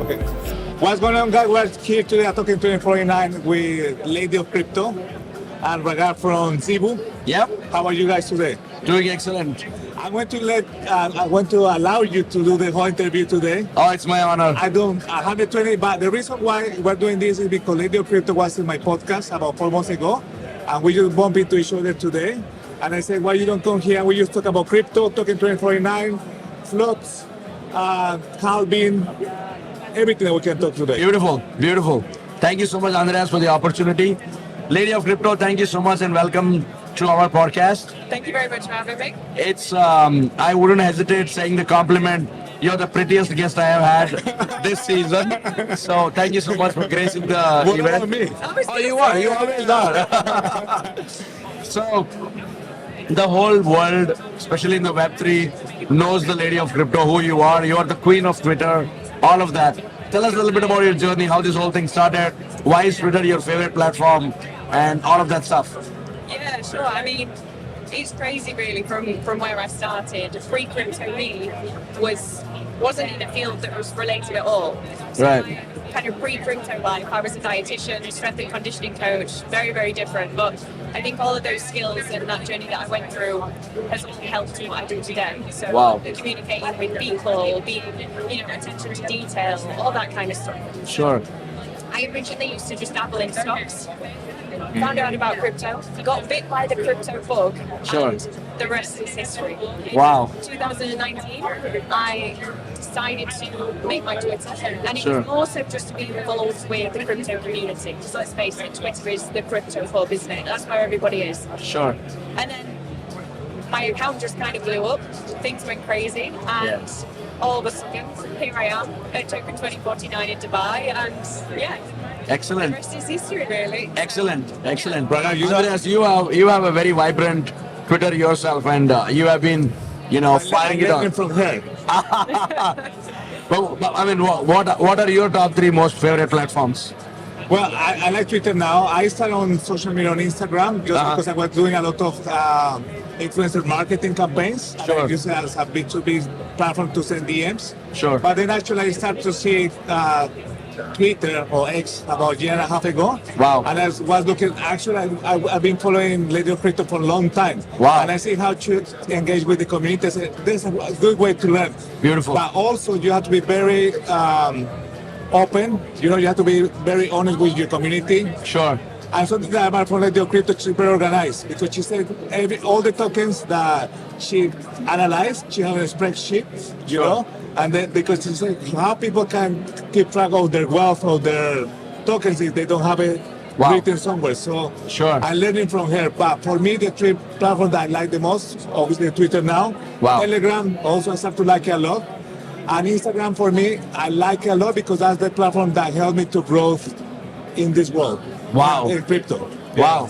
Okay. What's going on, guys? We're here today at Talking 2049 with Lady of Crypto and Raghav from Zeebu. Yep, How are you guys today? doing excellent. I want to allow you to do the whole interview today. Oh, it's my honor. I don't 120, but the reason why we're doing this is because Lady of Crypto was in my podcast about 4 months ago, and we just bumped into each other today. And I said, why you don't come here? We just talk about crypto, Talking 2049, floats, halving, everything that we can talk today. Beautiful, beautiful. Thank you so much, Andreas, for the opportunity. Lady of Crypto, thank you so much and welcome to our podcast. Thank you very much for having me. It's, I wouldn't hesitate saying the compliment. You're the prettiest guest I have had this season. So thank you so much for gracing the What event. about me? Oh, you are. You always are. So, the whole world, especially in the Web3, knows the Lady of Crypto, who you are. You are the queen of Twitter, all of that. Tell us a little bit about your journey, how this whole thing started, why is Twitter your favorite platform, and all of that stuff. Yeah, sure. I mean, it's crazy really from where I started. Pre-crypto me wasn't in a field that was related at all. So Right. my kind of pre-crypto life, I was a dietitian, strength and conditioning coach, very, very different. But I think all of those skills and that journey that I went through has all helped what I do today. So Wow. communicating with people, being, attention to detail, all that kind of stuff. Sure. I originally used to just dabble in stocks. Found out about crypto, got bit by the crypto bug, Sure. and the rest is history. Wow. In 2019, I decided to make my Twitter, and it Sure. was also just to be involved with the crypto community. Because let's face it, Twitter is the crypto hub, isn't it? That's where everybody is. Sure. And then my account just kind of blew up. Things went crazy, and all of a sudden, here I am at Token 2049 in Dubai, and yeah. The Excellent. rest is history, really. Excellent. Excellent. Brother, Andreas, you have a very vibrant Twitter yourself, and you have been, firing it I learned on. from her. But I mean, what are your top 3 most favorite platforms? Well, I like Twitter now. I started on social media on Instagram just because I was doing a lot of influencer marketing campaigns. Sure. I use it as a B2B platform to send DMs. Sure. But then actually I started to see Twitter or X about a year and a half ago. Wow. And I was looking, actually I've been following Lady of Crypto for a long time. Wow. And I see how to engage with the community. There's a good way to learn. Beautiful. But also you have to be very open. You have to be very honest with your community. Sure. And something that about from Lady of Crypto, she's very organized because she said all the tokens that she analyzed, she has a spreadsheet, you know, and then because she said how people can keep track of their wealth or their tokens if they don't have it Wow. written somewhere. So Sure. I'm learning from her. But for me, the 3 platforms that I like the most, obviously Twitter now, Wow. Telegram also I start to like it a lot. And Instagram for me, I like it a lot because that's the platform that helped me to grow in this world. Wow. In crypto. Wow.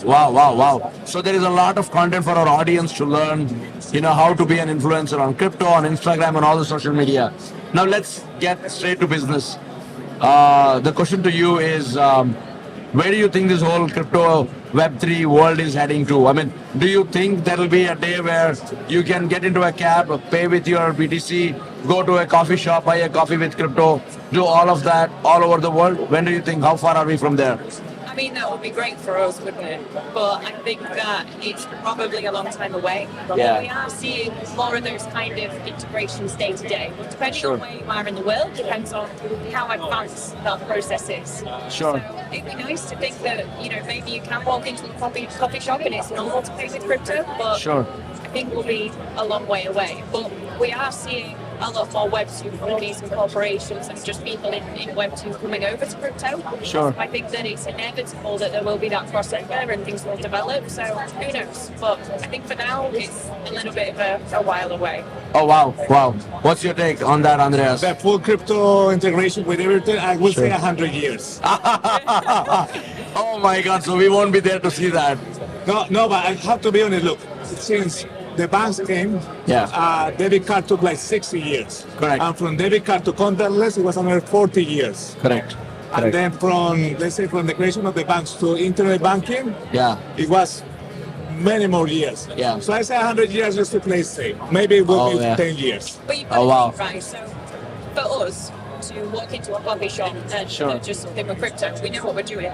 So there is a lot of content for our audience to learn, how to be an influencer on crypto, on Instagram, and all the social media. Now let's get straight to business. The question to you is, where do you think this whole crypto Web3 world is heading to? I mean, do you think there will be a day where you can get into a cab, pay with your BTC, go to a coffee shop, buy a coffee with crypto, do all of that all over the world? When do you think, how far are we from there? I mean, that would be great for us, wouldn't it? But I think that it's probably a long time away. Yeah. We are seeing more of those kind of integrations day to day. Depending Sure. on where you are in the world, depends on how advanced that process is. Sure. So it'd be nice to think that, maybe you can walk into a coffee shop and it's normal to pay with crypto, but Sure. I think we'll be a long way away. But we are seeing a lot more Web2 companies and corporations and just people in Web2 coming over to crypto. Sure. I think that it's inevitable that there will be that crossover and things will develop. So who knows? But I think for now it's a little bit of a while away. Oh, wow. What's your take on that, Andreas? The full crypto integration with everything, I would say 100 years. Oh my God, so we won't be there to see that. No, but I have to be honest, look, since the banks came, debit card took like 60 years. Correct. And from debit card to contactless, it was another 40 years. Correct. And then from, let's say, from the creation of the banks to internet banking, Yeah. it was many more years. Yeah. So I say 100 years just to play safe. Maybe it will be 10 years. But you've got Oh, to wow. think, right? So for us to walk into a coffee shop and Sure. purchase something with crypto. We know what we're doing.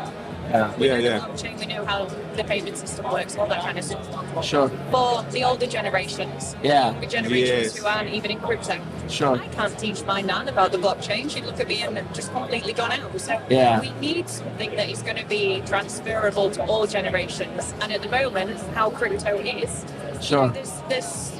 Yeah. We know Yeah. the blockchain, we know how the payment system works, all that kind of stuff. Sure. For the older generations, Yeah. younger generations Yes. who aren't even in crypto, Sure. I can't teach my nan about the blockchain. She'd look at me and just completely gone out. So Yeah. we need something that is going to be transferable to all generations. And at the moment, how crypto is, Sure. this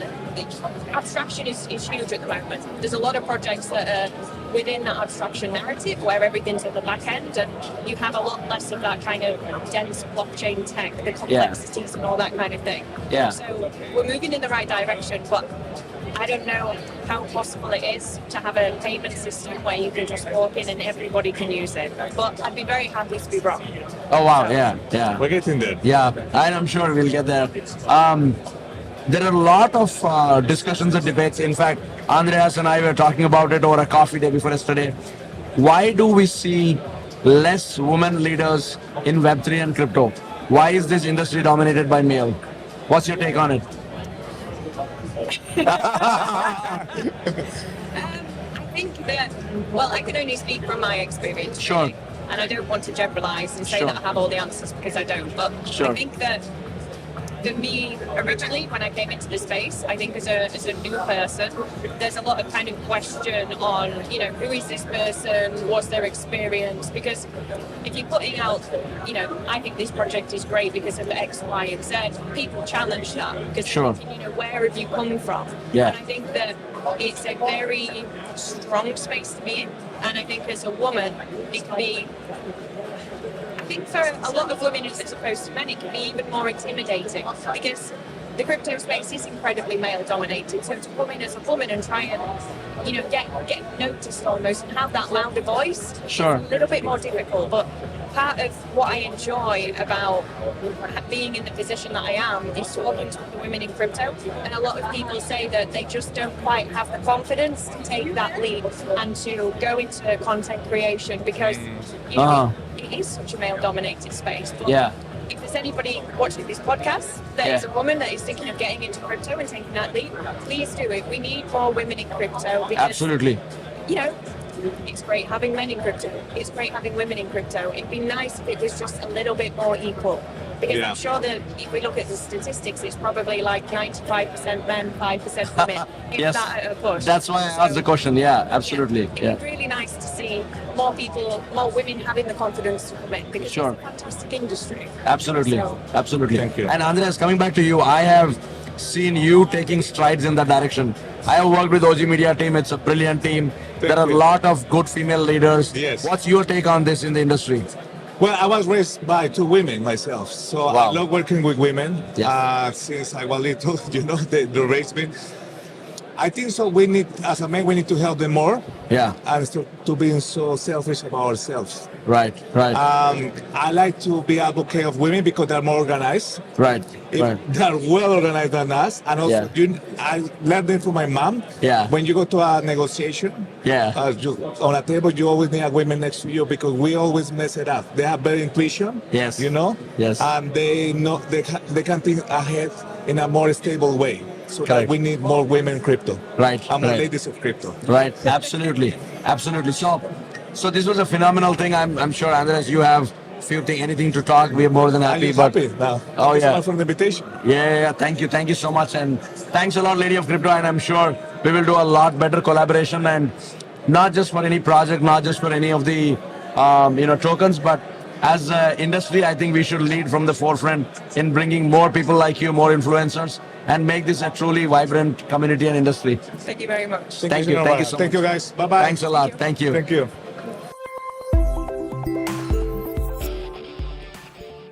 abstraction is huge at the moment. There's a lot of projects that are within that abstraction narrative where everything's at the back end, and you have a lot less of that kind of dense blockchain tech, the complexities and all that kind of thing. Yeah. So we're moving in the right direction, but I don't know how possible it is to have a payment system where you can just walk in and everybody can use it. But I'd be very happy to be wrong. Oh wow. So- Yeah. We're getting there. Yeah, and I'm sure we'll get there. There are a lot of discussions and debates. In fact, Andreas and I were talking about it over a coffee day before yesterday. Why do we see less women leaders in Web3 and crypto? Why is this industry dominated by male? What's your take on it? I think that, well, I can only speak from my experience. Sure. Really. And I don't want to generalize and say Sure. that I have all the answers because I don't. But Sure. I think that for me, originally, when I came into the space, I think as a new person, there's a lot of kind of question on, you know, who is this person? What's their experience? Because if you're putting out, you know, I think this project is great because of X, Y, and Z, people challenge that because, Sure. you know, where have you come from? Yeah. And I think that it's a very strong space to be in. And I think as a woman, it can be, I think for a lot of women as opposed to men, it can be even more intimidating because the crypto space is incredibly male dominated. So to come in as a woman and try and, you know, get noticed almost and have that louder voice, Sure. it's a little bit more difficult. But part of what I enjoy about being in the position that I am is talking to the women in crypto. And a lot of people say that they just don't quite have the confidence to take that leap and to go into content creation because, you know, it is such a male-dominated space. But Yeah. if there's anybody watching this podcast that is a woman that is thinking of getting into crypto and taking that leap, please do it. We need more women in crypto because, Absolutely. you know, it's great having men in crypto. It's great having women in crypto. It'd be nice if it was just a little bit more equal. Because Yeah. I'm sure that if we look at the statistics, it's probably like 95% men, 5% women. If Yes. that at a push. That's why I asked the question. Yeah, absolutely. It'd Yeah. be really nice to see more people, more women having the confidence to come in because Sure. it's a fantastic industry. Absolutely. So- Absolutely. Thank you. And Andreas, coming back to you, I have seen you taking strides in that direction. I have worked with OG Media team. It's a brilliant team. There are a you. lot of good female leaders. Yes. What's your take on this in the industry? Well, I was raised by two women myself, so Wow. I love working with women. Yeah. Since I was little, you know, they raised me. I think so. We need, as a man, we need to help them more, Yeah. and to being so selfish about ourselves. Right. Right. I like to be advocate of women because they're more organized. right. If Right. they're well organized than us, and also I learned them from my mom. Yeah. When you go to a negotiation, Yeah. on a table, you always need a woman next to you because we always mess it up. They have better intuition. Yes. You know. Yes. And they know they can think ahead in a more stable way. So Correct. that we need more women in crypto. Right, And more right. ladies of crypto. Right. Absolutely. Absolutely. So this was a phenomenal thing. I'm sure, Andreas, you have anything to talk. We are more than Are happy. you But happy now? Oh, Thank you so yeah. much for the invitation. Yeah. Thank you so much, and thanks a lot, Lady of Crypto. And I'm sure we will do a lot better collaboration, and not just for any project, not just for any of the tokens, but as an industry, I think we should lead from the forefront in bringing more people like you, more influencers, and make this a truly vibrant community and industry. Thank you very much. Thank you so Thank you, much. guys. Bye bye. Thanks a lot. Thank you. Thank you.